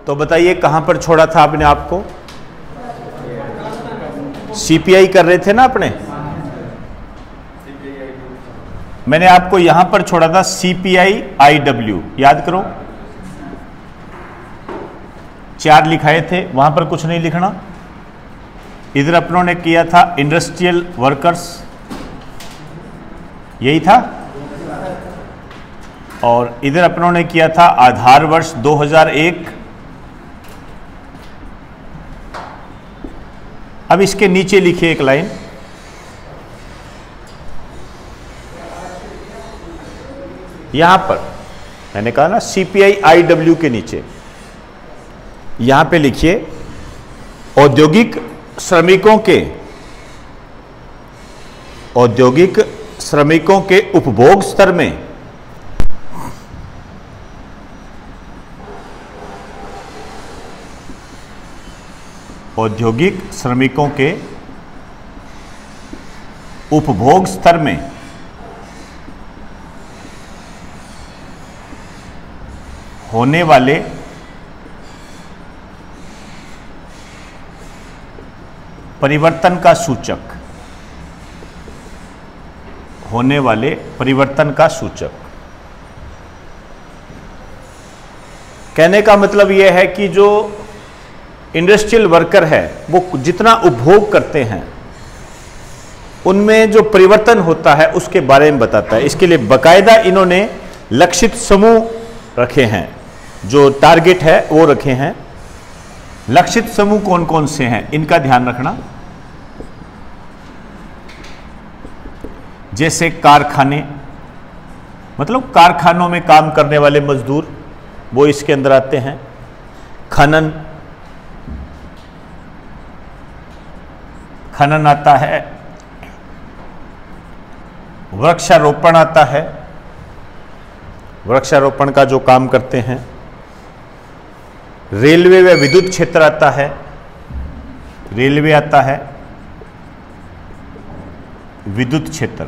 तो बताइए कहां पर छोड़ा था आपने आपको? सीपीआई कर रहे थे ना अपने, मैंने आपको यहां पर छोड़ा था सीपीआई IW, याद करो 4 लिखाए थे, वहां पर कुछ नहीं लिखना। इधर अपनों ने किया था इंडस्ट्रियल वर्कर्स, यही था, और इधर अपनों ने किया था आधार वर्ष 2001। अब इसके नीचे लिखिए एक लाइन, यहां पर मैंने कहा ना सीपीआई IW के नीचे यहां पे लिखिए औद्योगिक श्रमिकों के उपभोग स्तर में औद्योगिक श्रमिकों के उपभोग स्तर में होने वाले परिवर्तन का सूचक, होने वाले परिवर्तन का सूचक। कहने का मतलब यह है कि जो इंडस्ट्रियल वर्कर है वो जितना उपभोग करते हैं उनमें जो परिवर्तन होता है उसके बारे में बताता है। इसके लिए बाकायदा इन्होंने लक्षित समूह रखे हैं, जो टारगेट है वो रखे हैं। लक्षित समूह कौन कौन से हैं इनका ध्यान रखना, जैसे कारखाने, मतलब कारखानों में काम करने वाले मजदूर, वो इसके अंदर आते हैं। खनन आता है, वृक्षारोपण आता है, वृक्षारोपण का जो काम करते हैं। रेलवे व विद्युत क्षेत्र आता है, रेलवे आता है, विद्युत क्षेत्र,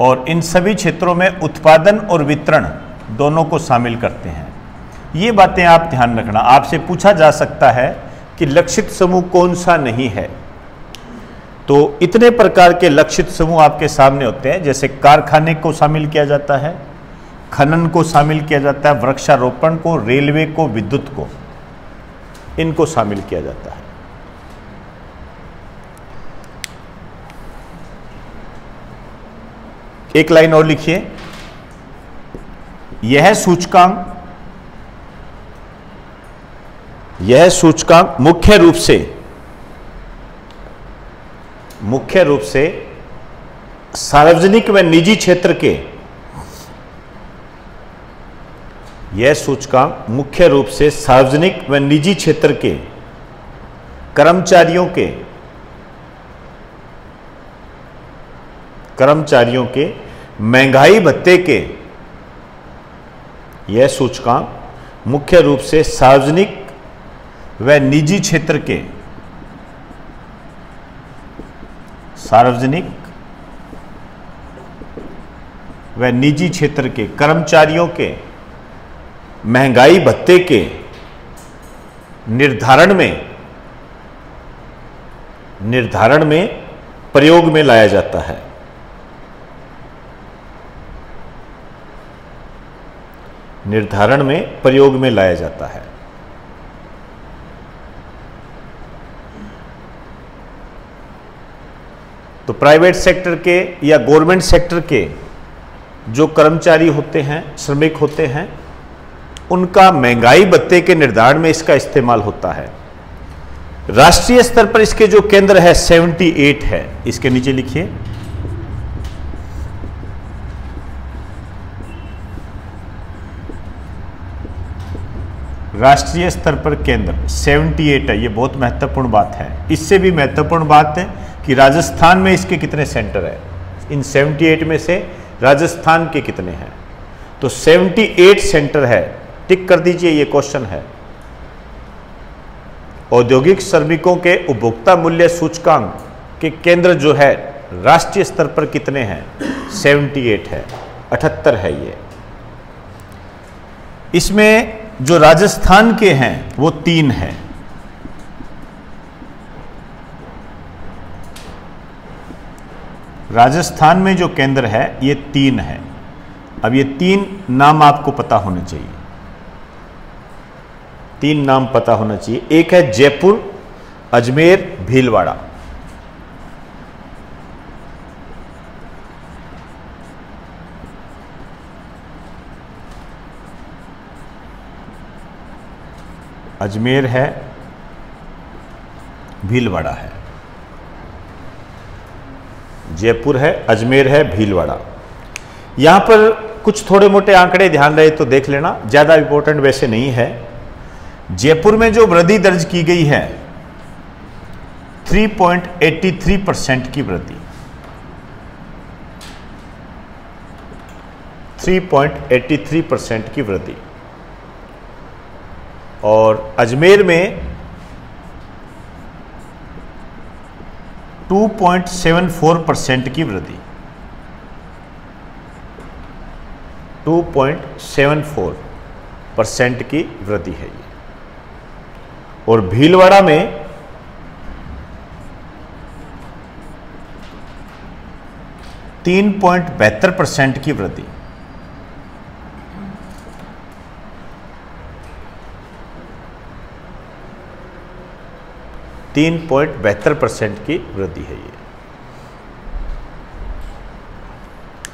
और इन सभी क्षेत्रों में उत्पादन और वितरण दोनों को शामिल करते हैं। ये बातें आप ध्यान रखना। आपसे पूछा जा सकता है कि लक्षित समूह कौन सा नहीं है, तो इतने प्रकार के लक्षित समूह आपके सामने होते हैं। जैसे कारखाने को शामिल किया जाता है, खनन को शामिल किया जाता है, वृक्षारोपण को, रेलवे को, विद्युत को, इनको शामिल किया जाता है। एक लाइन और लिखिए, यह सूचकांक मुख्य रूप से सार्वजनिक व निजी क्षेत्र के, यह सूचकांक मुख्य रूप से सार्वजनिक व निजी क्षेत्र के कर्मचारियों के महंगाई भत्ते के, यह सूचकांक मुख्य रूप से सार्वजनिक व निजी क्षेत्र के, सार्वजनिक व निजी क्षेत्र के कर्मचारियों के महंगाई भत्ते के निर्धारण में प्रयोग में लाया जाता है। निर्धारण में प्रयोग में लाया जाता है। तो प्राइवेट सेक्टर के या गवर्नमेंट सेक्टर के जो कर्मचारी होते हैं, श्रमिक होते हैं, उनका महंगाई भत्ते के निर्धारण में इसका इस्तेमाल होता है। राष्ट्रीय स्तर पर इसके जो केंद्र है 78 है, इसके नीचे लिखिए, राष्ट्रीय स्तर पर केंद्र 78 है। ये बहुत महत्वपूर्ण बात है। इससे भी महत्वपूर्ण बात है कि राजस्थान में इसके कितने सेंटर है। इन 78 में से राजस्थान के कितने हैं, तो 78 सेंटर है। टिक कर दीजिए, ये क्वेश्चन है। औद्योगिक श्रमिकों के उपभोक्ता मूल्य सूचकांक के केंद्र जो है राष्ट्रीय स्तर पर कितने हैं? 78 है, 78 है ये। इसमें जो राजस्थान के हैं वो 3 है। राजस्थान में जो केंद्र है ये 3 है। अब ये 3 नाम आपको पता होने चाहिए, 3 नाम पता होना चाहिए। एक है जयपुर, अजमेर, भीलवाड़ा। अजमेर है, भीलवाड़ा है। जयपुर है, अजमेर है, भीलवाड़ा। यहां पर कुछ थोड़े मोटे आंकड़े ध्यान रहे तो देख लेना, ज्यादा इंपॉर्टेंट वैसे नहीं है। जयपुर में जो वृद्धि दर्ज की गई है 3.83% की वृद्धि, 3.83% की वृद्धि। और अजमेर में 2.74% की वृद्धि, 2.74% की वृद्धि है ये। और भीलवाड़ा में 3.72% की वृद्धि। %3.72% की वृद्धि है ये।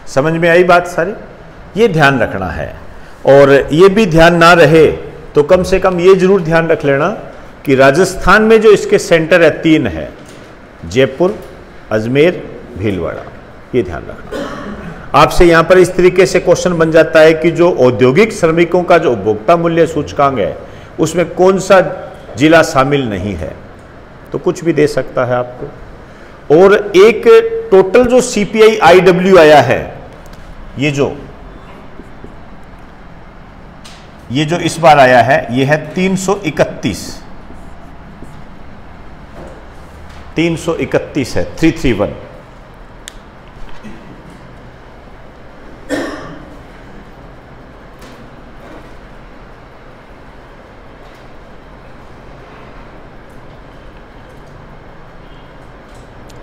समझ में आई बात सारी? ये ध्यान रखना है। और ये भी ध्यान ना रहे तो कम से कम ये जरूर ध्यान रख लेना कि राजस्थान में जो इसके सेंटर है 3 है, जयपुर, अजमेर, भीलवाड़ा। ये ध्यान रखना। आपसे यहां पर इस तरीके से क्वेश्चन बन जाता है कि जो औद्योगिक श्रमिकों का जो उपभोक्ता मूल्य सूचकांक है उसमें कौन सा जिला शामिल नहीं है, तो कुछ भी दे सकता है आपको। और एक टोटल जो CPI IW आया है, ये जो इस बार आया है ये है 331 है, 331।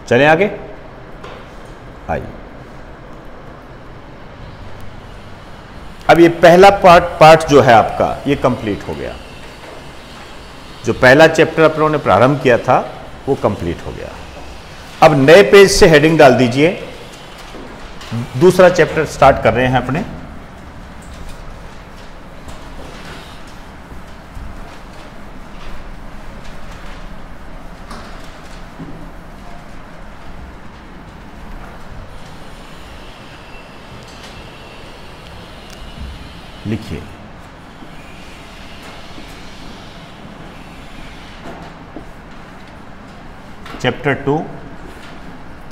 चलें आगे, आइए। अब ये पहला पार्ट जो है आपका ये कंप्लीट हो गया। जो पहला चैप्टर अपनों ने प्रारंभ किया था वो कंप्लीट हो गया। अब नए पेज से हेडिंग डाल दीजिए, दूसरा चैप्टर स्टार्ट कर रहे हैं अपने। लिखिए चैप्टर 2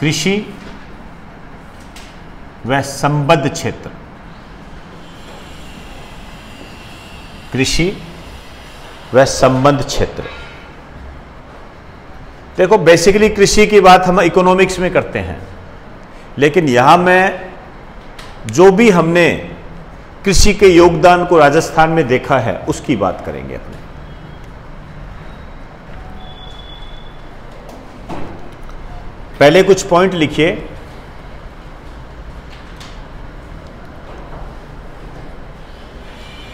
कृषि व संबद्ध क्षेत्र। कृषि व संबद्ध क्षेत्र। देखो बेसिकली कृषि की बात हम इकोनॉमिक्स में करते हैं, लेकिन यहां में जो भी हमने कृषि के योगदान को राजस्थान में देखा है उसकी बात करेंगे अपने। पहले कुछ पॉइंट लिखिए।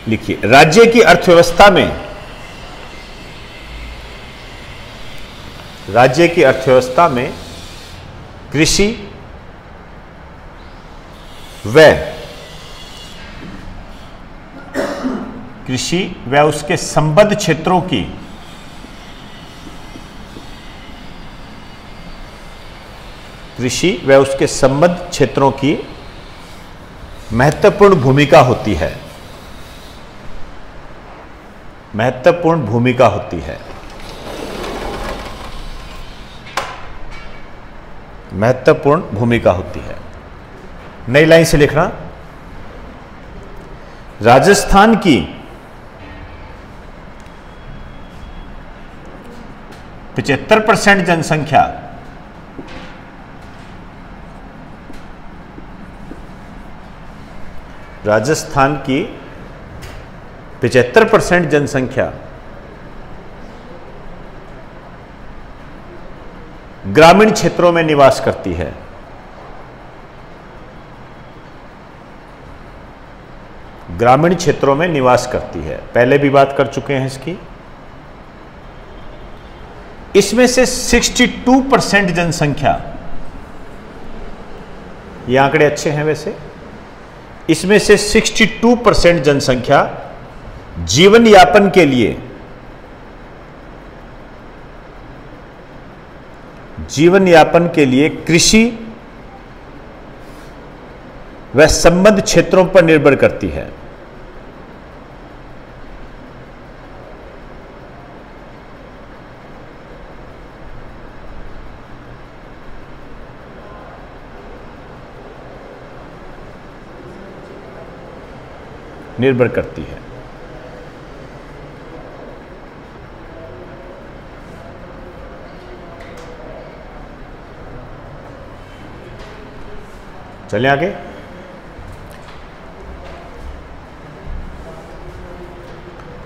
लिखिए राज्य की अर्थव्यवस्था में कृषि व उसके संबद्ध क्षेत्रों की महत्वपूर्ण भूमिका होती है। महत्वपूर्ण भूमिका होती है। महत्वपूर्ण भूमिका होती है। नई लाइन से लिखना, राजस्थान की 75% जनसंख्या राजस्थान की 75% जनसंख्या ग्रामीण क्षेत्रों में निवास करती है। ग्रामीण क्षेत्रों में निवास करती है, पहले भी बात कर चुके हैं इसकी। इसमें से 62% जनसंख्या, ये आंकड़े अच्छे हैं वैसे, इसमें से 62% जनसंख्या जीवन यापन के लिए कृषि व संबद्ध क्षेत्रों पर निर्भर करती है। निर्भर करती है। चलें आगे।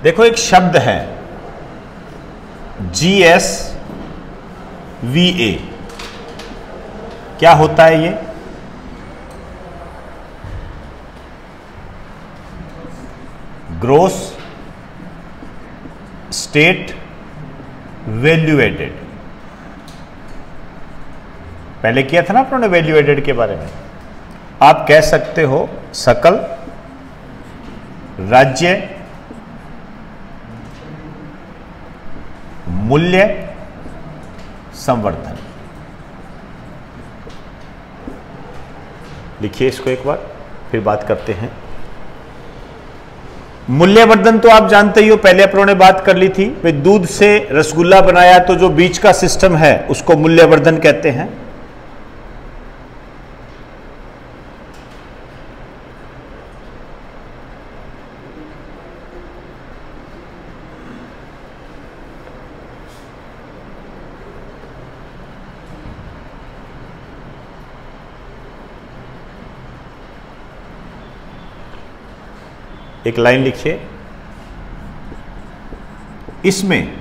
देखो एक शब्द है GSVA, क्या होता है ये? Gross state value added. पहले किया था ना आपने वैल्यू एडेड के बारे में। आप कह सकते हो सकल राज्य मूल्य संवर्धन। लिखिए इसको एक बार, फिर बात करते हैं। मूल्यवर्धन तो आप जानते ही हो, पहले अपनों ने बात कर ली थी। भाई दूध से रसगुल्ला बनाया तो जो बीच का सिस्टम है उसको मूल्यवर्धन कहते हैं। एक लाइन लिखिए, इसमें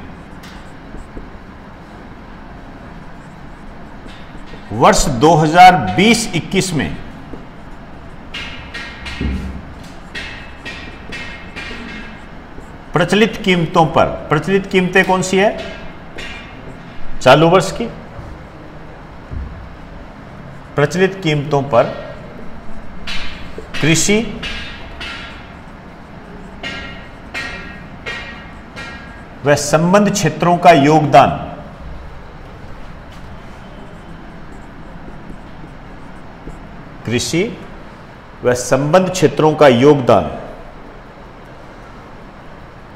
वर्ष 2020-21 में प्रचलित कीमतों पर, प्रचलित कीमतें कौन सी है? चालू वर्ष की प्रचलित कीमतों पर कृषि व संबद्ध क्षेत्रों का योगदान कृषि व संबद्ध क्षेत्रों का योगदान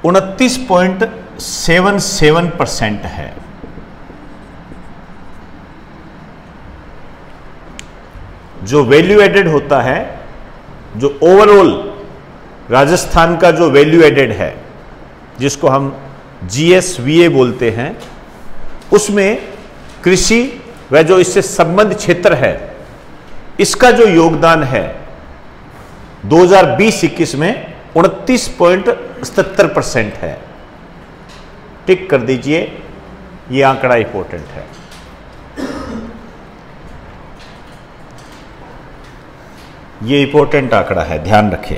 29.77% है। जो वैल्यू एडेड होता है, जो ओवरऑल राजस्थान का जो वैल्यू एडेड है, जिसको हम GSVA बोलते हैं, उसमें कृषि व जो इससे संबद्ध क्षेत्र है, इसका जो योगदान है 2020-21 में 29.77% है। टिक कर दीजिए, ये आंकड़ा इंपॉर्टेंट है। ये इंपॉर्टेंट आंकड़ा है, ध्यान रखें।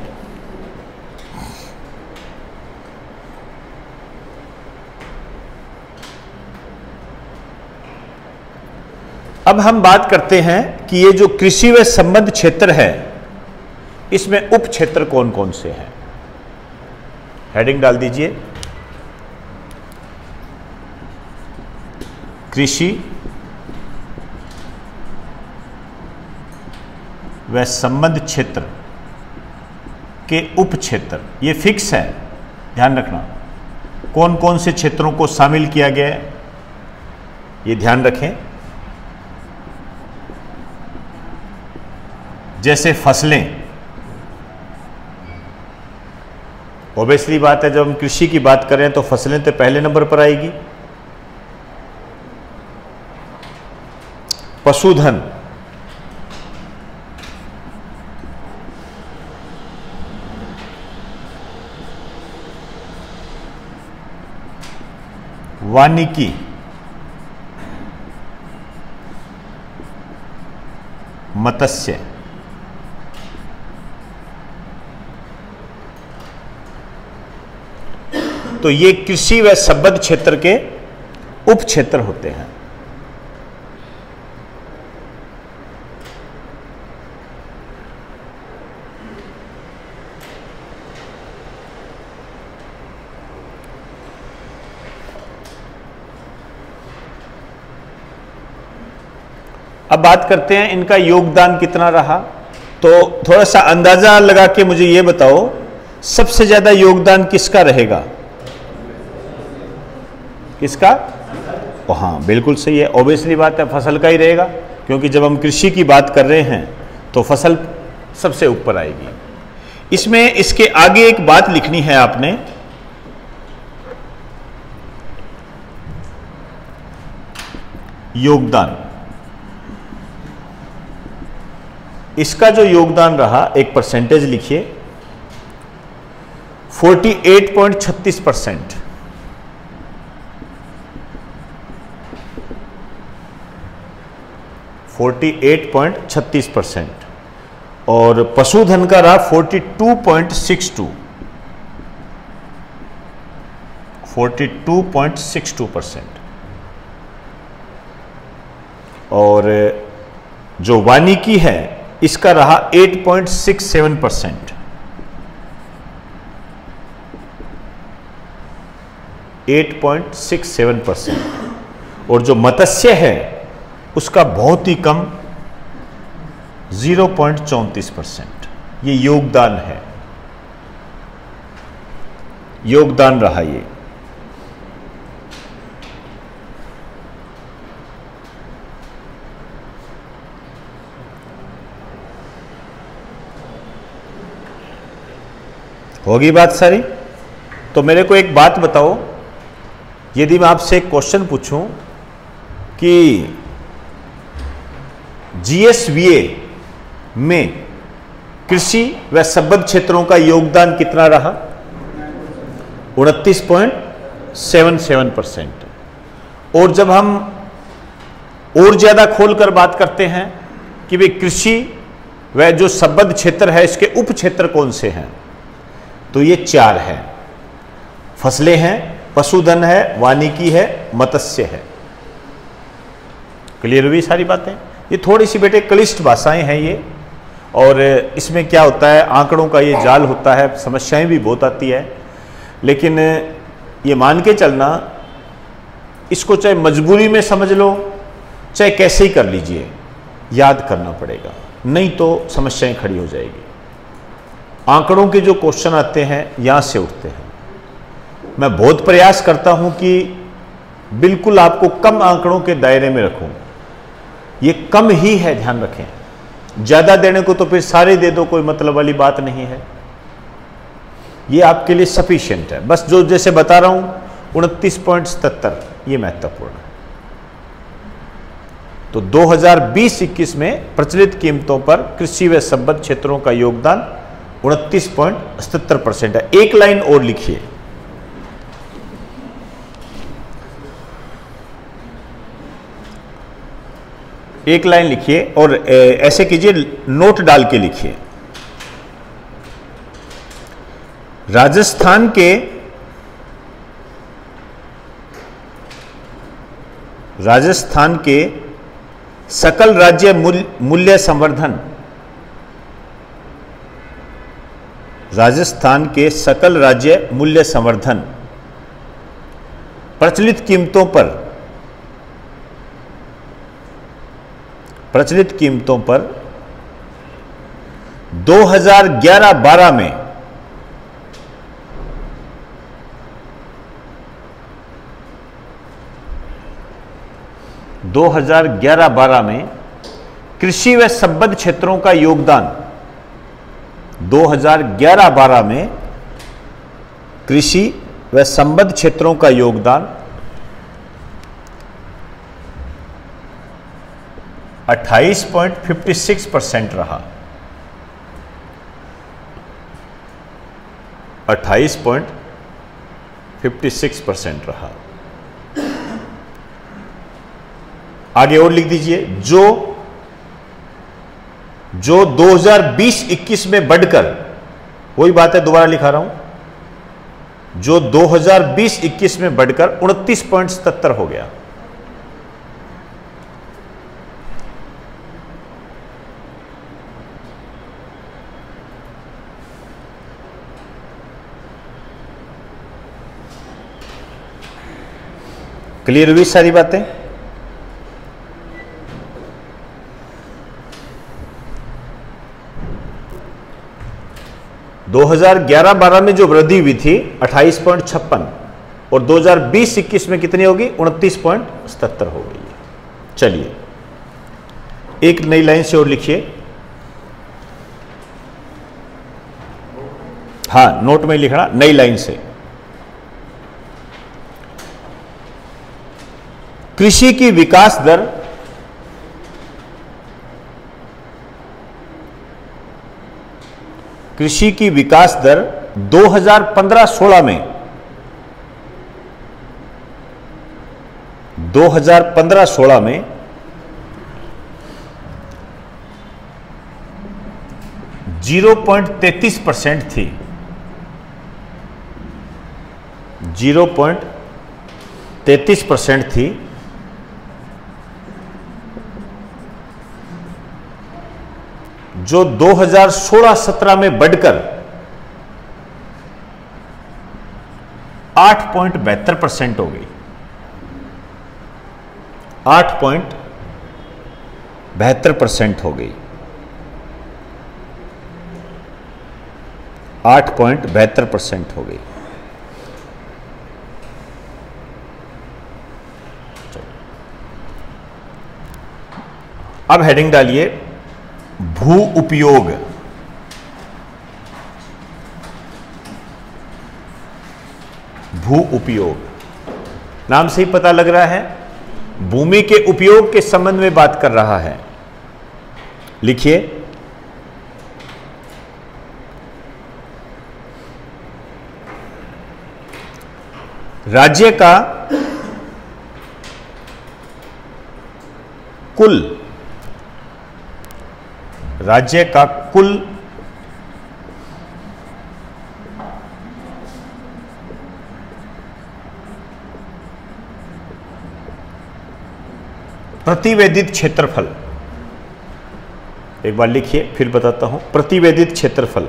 अब हम बात करते हैं कि ये जो कृषि व संबद्ध क्षेत्र है, इसमें उप क्षेत्र कौन कौन से हैं। हेडिंग डाल दीजिए, कृषि व संबद्ध क्षेत्र के उप क्षेत्र। ये फिक्स है, ध्यान रखना। कौन कौन से क्षेत्रों को शामिल किया गया है, ये ध्यान रखें। जैसे फसलें, ऑब्वियसली बात है, जब हम कृषि की बात करें तो फसलें तो पहले नंबर पर आएगी। पशुधन, वानिकी, मत्स्य, तो ये कृषि व संबद्ध क्षेत्र के उप क्षेत्र होते हैं। अब बात करते हैं इनका योगदान कितना रहा। तो थोड़ा सा अंदाजा लगा के मुझे यह बताओ, सबसे ज्यादा योगदान किसका रहेगा? किसका? हाँ, बिल्कुल सही है, ऑब्वियसली बात है, फसल का ही रहेगा, क्योंकि जब हम कृषि की बात कर रहे हैं तो फसल सबसे ऊपर आएगी। इसमें इसके आगे एक बात लिखनी है आपने, योगदान। इसका जो योगदान रहा एक परसेंटेज लिखिए, 48.36%। 48.36%। और पशुधन का रहा 42.62। 42.62%। और जो वानिकी है इसका रहा 8.67%। 8.67%। और जो मत्स्य है उसका बहुत ही कम 0.34%। ये योगदान है, योगदान रहा ये। होगी बात सारी? तो मेरे को एक बात बताओ, यदि मैं आपसे एक क्वेश्चन पूछूं कि जीएसवीए में कृषि व संबद्ध क्षेत्रों का योगदान कितना रहा? 29.77%। और जब हम और ज्यादा खोलकर बात करते हैं कि वे कृषि व जो संबद्ध क्षेत्र है इसके उप क्षेत्र कौन से हैं, तो ये 4 हैं। फसलें हैं, पशुधन है, वानिकी है, मत्स्य है। क्लियर हुई सारी बातें? ये थोड़ी सी बेटे क्लिष्ट भाषाएं हैं ये, और इसमें क्या होता है, आंकड़ों का ये जाल होता है, समस्याएं भी बहुत आती है। लेकिन ये मान के चलना, इसको चाहे मजबूरी में समझ लो चाहे कैसे ही कर लीजिए, याद करना पड़ेगा, नहीं तो समस्याएं खड़ी हो जाएगी। आंकड़ों के जो क्वेश्चन आते हैं यहां से उठते हैं। मैं बहुत प्रयास करता हूं कि बिल्कुल आपको कम आंकड़ों के दायरे में रखूं। ये कम ही है, ध्यान रखें। ज्यादा देने को तो फिर सारे दे दो, कोई मतलब वाली बात नहीं है। ये आपके लिए सफिशिएंट है। बस जो जैसे बता रहा हूं 29.77, ये महत्वपूर्ण है। तो 2020-21 में प्रचलित कीमतों पर कृषि व संबद्ध क्षेत्रों का योगदान 29.77% है। एक लाइन और लिखिए, एक लाइन लिखिए और ऐसे कीजिए, नोट डाल के लिखिए। राजस्थान के सकल राज्य मूल्य संवर्धन, राजस्थान के सकल राज्य मूल्य संवर्धन प्रचलित कीमतों पर 2011-12 में 2011-12 में कृषि व संबद्ध क्षेत्रों का योगदान, 2011-12 में कृषि व संबद्ध क्षेत्रों का योगदान 28.56% रहा। 28.56% रहा। आगे और लिख दीजिए, जो 2020-21 में बढ़कर, वही बात है दोबारा लिखा रहा हूं, जो 2020-21 में बढ़कर 29.77 हो गया। क्लियर हुई सारी बातें? दो 2011-12 में जो वृद्धि हुई थी 28.56 और 2020-21 में कितनी होगी? 29.77 हो गई है। चलिए एक नई लाइन से और लिखिए। हाँ, नोट में लिखना, नई लाइन से। कृषि की विकास दर कृषि की विकास दर 2015-16 में 2015-16 में 0.33% थी। 0.33% थी। जो 2016-17 में बढ़कर 8.72% हो गई। 8.72% हो गई। 8.72% हो गई। अब हेडिंग डालिए, भू उपयोग। भू उपयोग नाम से ही पता लग रहा है भूमि के उपयोग के संबंध में बात कर रहा है। लिखिए, राज्य का कुल प्रतिवेदित क्षेत्रफल, एक बार लिखिए फिर बताता हूं, प्रतिवेदित क्षेत्रफल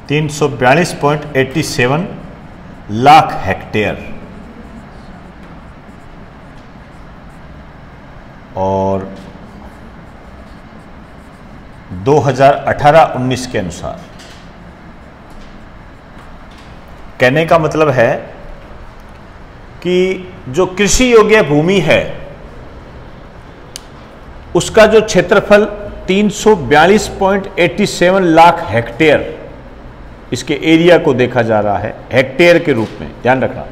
342.87 लाख हेक्टेयर और 2018-19 के अनुसार। कहने का मतलब है कि जो कृषि योग्य भूमि है उसका जो क्षेत्रफल 342.87 लाख हेक्टेयर, इसके एरिया को देखा जा रहा है हेक्टेयर के रूप में। ध्यान रखना,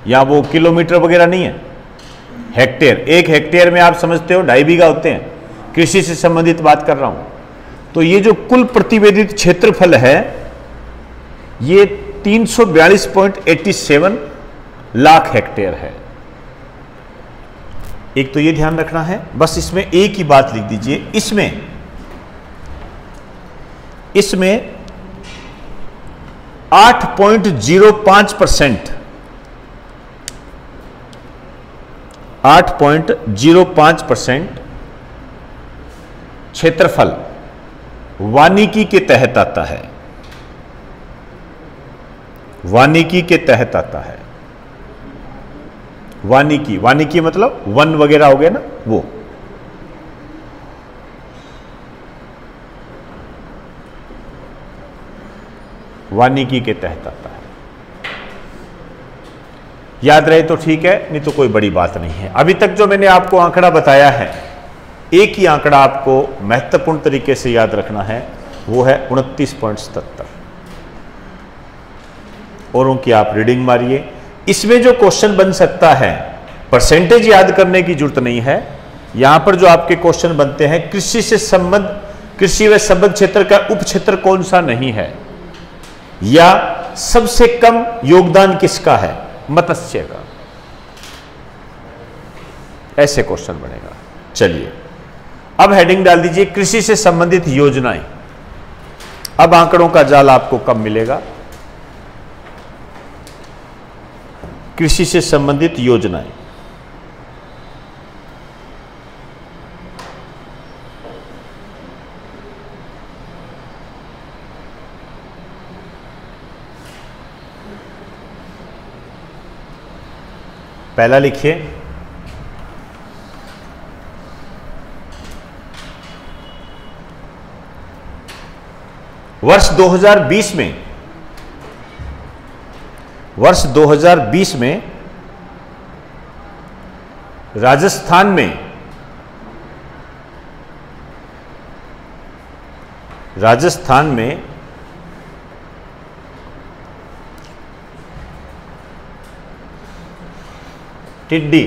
यहां वो किलोमीटर वगैरह नहीं है, हेक्टेयर। एक हेक्टेयर में आप समझते हो 2.5 बीघा होते हैं। कृषि से संबंधित बात कर रहा हूं। तो ये जो कुल प्रतिवेदित क्षेत्रफल है ये 342.87 लाख हेक्टेयर है। एक तो ये ध्यान रखना है, बस इसमें एक ही बात लिख दीजिए, इसमें 8.05% 8.05% क्षेत्रफल वानिकी के तहत आता है। वानिकी के तहत आता है। वानिकी मतलब वन वगैरह हो गया ना, वो। वानिकी के तहत आता है। याद रहे तो ठीक है, नहीं तो कोई बड़ी बात नहीं है। अभी तक जो मैंने आपको आंकड़ा बताया है, एक ही आंकड़ा आपको महत्वपूर्ण तरीके से याद रखना है, वो है 29.77। औरों की आप रीडिंग मारिए। इसमें जो क्वेश्चन बन सकता है, परसेंटेज याद करने की जरूरत नहीं है। यहां पर जो आपके क्वेश्चन बनते हैं, कृषि व संबद्ध क्षेत्र का उप क्षेत्र कौन सा नहीं है, या सबसे कम योगदान किसका है? मत्स्य का। ऐसे क्वेश्चन बनेगा। चलिए अब हेडिंग डाल दीजिए कृषि से संबंधित योजनाएं। अब आंकड़ों का जाल आपको कब मिलेगा? कृषि से संबंधित योजनाएं। पहला लिखिए वर्ष 2020 में राजस्थान में टिड्डी,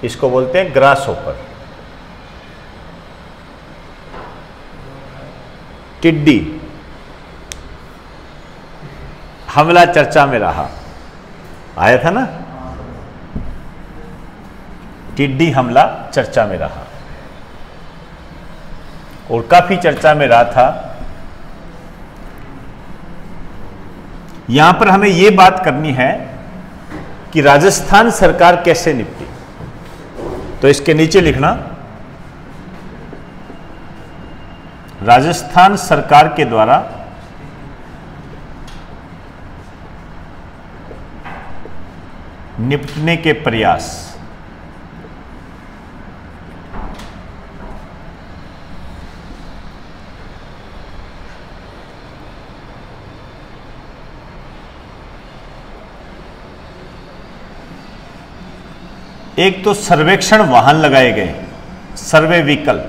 इसको बोलते हैं ग्रास होपर, टिड्डी हमला चर्चा में रहा। आया था ना? टिड्डी हमला चर्चा में रहा और काफी चर्चा में रहा था। यहां पर हमें यह बात करनी है कि राजस्थान सरकार कैसे निपटी। तो इसके नीचे लिखना राजस्थान सरकार के द्वारा निपटने के प्रयास। एक तो सर्वेक्षण वाहन लगाए गए, सर्वे व्हीकल,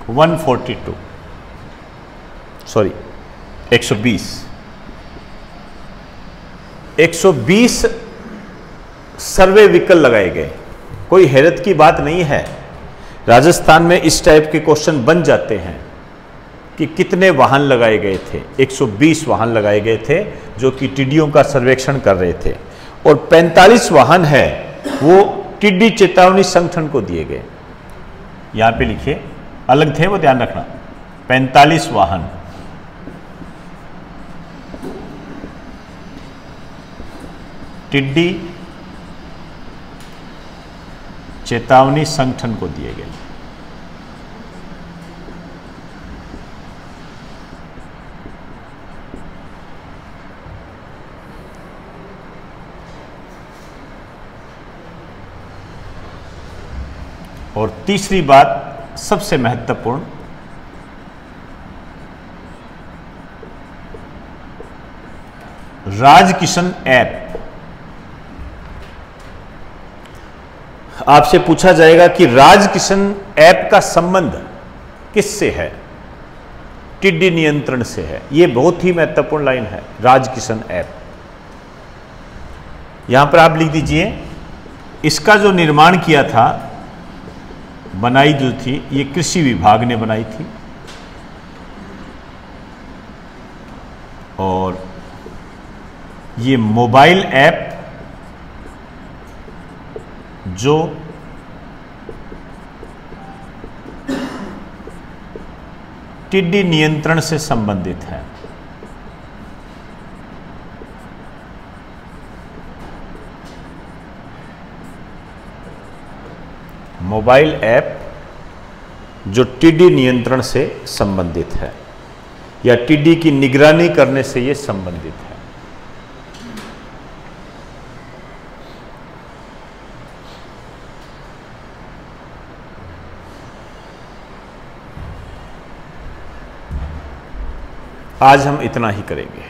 142 सॉरी 120 सर्वे व्हीकल लगाए गए। कोई हैरत की बात नहीं है, राजस्थान में इस टाइप के क्वेश्चन बन जाते हैं कि कितने वाहन लगाए गए थे। 120 वाहन लगाए गए थे जो कि टिड्डियों का सर्वेक्षण कर रहे थे और 45 वाहन है वो टिड्डी चेतावनी संगठन को दिए गए। यहां पे लिखिए, अलग थे वो, ध्यान रखना। 45 वाहन टिड्डी चेतावनी संगठन को दिए गए। और तीसरी बात सबसे महत्वपूर्ण, राजकिशन ऐप। आपसे पूछा जाएगा कि राजकिशन ऐप का संबंध किससे है? टिड्डी नियंत्रण से है। यह बहुत ही महत्वपूर्ण लाइन है, राजकिशन ऐप। यहां पर आप लिख दीजिए, इसका जो निर्माण किया था, बनाई जो थी, ये कृषि विभाग ने बनाई थी और ये मोबाइल ऐप जो टिड्डी नियंत्रण से संबंधित है। मोबाइल ऐप जो टिड्डी नियंत्रण से संबंधित है या टिड्डी की निगरानी करने से यह संबंधित है। आज हम इतना ही करेंगे।